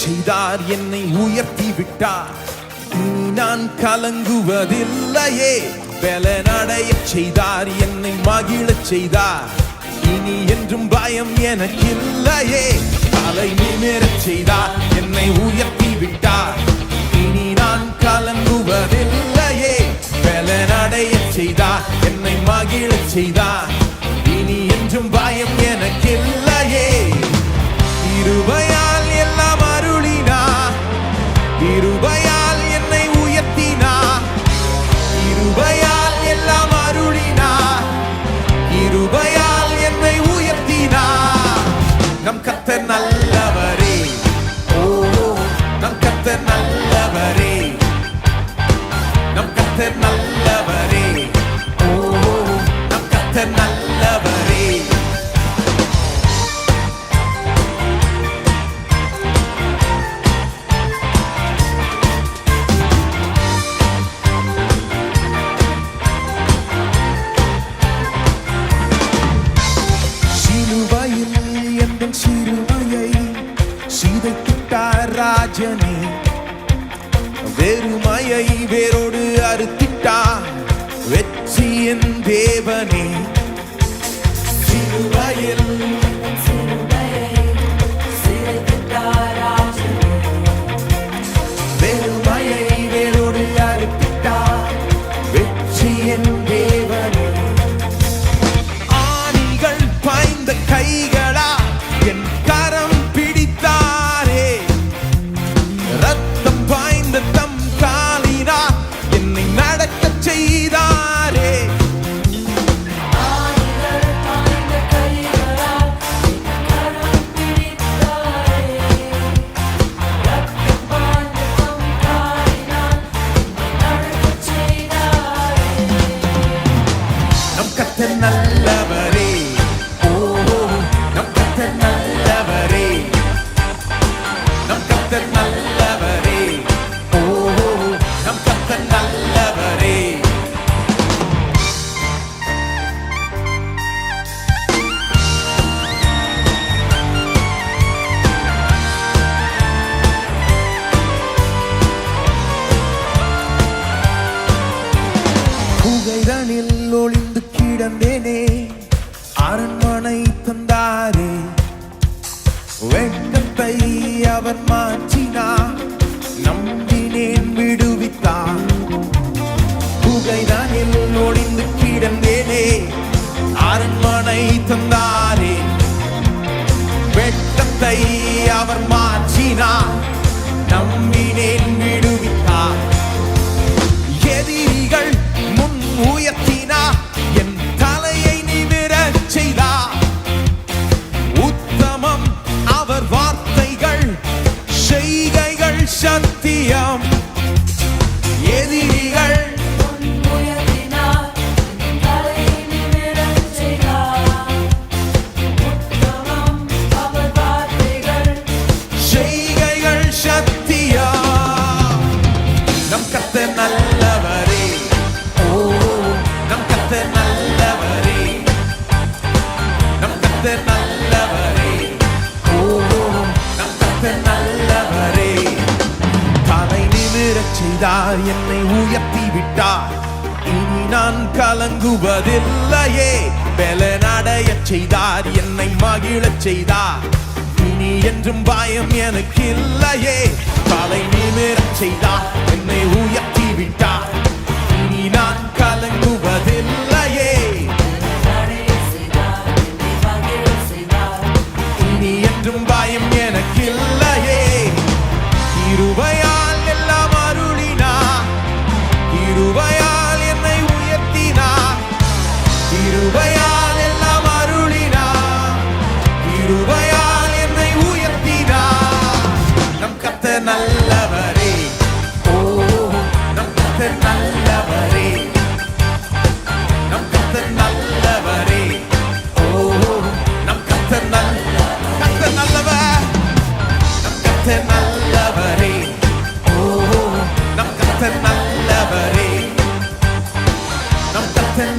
செய்தார், என்னை உயர்த்தி விட்டார். இனி நான் கலங்குவதில்லையே. பலனடைய செய்தார், என்னை மகிழச் செய்தார். இனி என்றும் பயம் எனக்கில்லையே. தலை நிமிரச் செய்தார், என்னை உயர்த்தி விட்டார். இனி நான் கலங்குவதில்லையே. பலனடைய செய்தார், என்னை மகிழச் செய்தார். இனி என்றும் பயம் எனக்கில்லையே. கிருபையால் எல்லாம் அருளினார், கிருபையால் என்னை உயர்த்தினார். கிருபையால் எல்லாம் அருளினார், கிருபையால் என்னை உயர்த்தினார். நம் கர்த்தர் நல்லவரே, ஓ நம் கர்த்தர் நல்லவரே, நம் கர்த்தர் நல்லவரே, ஓ நம் கர்த்தர் நல்லவரே. சிறுமையை சீதைத்திட்டார் ராஜனே. வெறுமையை வேரோடு அறுத்திட்டார் வெற்றியின் தேவனே. சிலுவையில் வெறுமையை வேரோடு அறுத்திட்டார் வெற்றியின் தேவனே. ஆணிகள் பாய்ந்த கைகளா என் கரம் பிடித்தாரே. ரத்தம் பாய்ந்த தம் காலினா என்னை நடக்கச் செய்தாரே. நம் கர்த்தர் நல்லவரே, ஓ நம் கர்த்தர் நல்லவரே, நம் கர்த்தர் நல்லவரே, ஓ நம் கர்த்தர் நல்லவரே. புகைதனில் ஒளிந்து கிடந்தேனே, அரண்மனை தந்தாரே. வெட்கத்தை அவர் மாற்றினார், நம்பினேன் விடுவித்தார். புகைதனில் ஒளிந்து கிடந்தேனே, அரண்மனை தந்தாரே. வெட்கத்தை அவர் மாற்றினார், நம்பினேன் விடுவித்தார். எதிரிகள் முன் உயர்த்தினார், என் தலையை நிமிரச் செய்தார். உத்தமம் அவர் வார்த்தைகள், செய்கைகள் சத்தியம். எதிரிகள் செய்கைகள் சத்தியம். நம் கர்த்தர் நல்லவரே, ஓ நம் கர்த்தர் நல்லவரே, நம் கர்த்தர் நல்லவரே, ஓ நம் கர்த்தர் நல்லவரே. தலை நிமிரச் செய்தார், என்னை உயர்த்தி விட்டார். இனி நான் கலங்குவதில்லையே. பலனடையச் செய்தார், என்னை மகிழச் செய்தார். இனி என்றும் பயம் எனக்கில்லையே. தலை நிமிரச் செய்தார், என்னை உயர்த்தி விட்டார். இனி நான் கலங்குவதில்லையே. இனி என்றும் பயம் எனக்கில்லையே. கிருபையால் எல்லாம் அருளினார், கிருபையால் என்னை உயர்த்தினார். கிருபையால் எல்லாம் அருளினார், கிருபையால் என்னை உயர்த்தினார். நம் கர்த்தர் நல்லவரே, ஓ நம் கர்த்தர் நல்லவரே, நம் கர்த்தர் நல்லவரே, ஓ நம் கர்த்தர் கர்த்தர் நல்லவர். நம் கர்த்தர் நல்லவரே, ஓ நம் கர்த்தர் நல்லவரே, நம் கர்த்தர்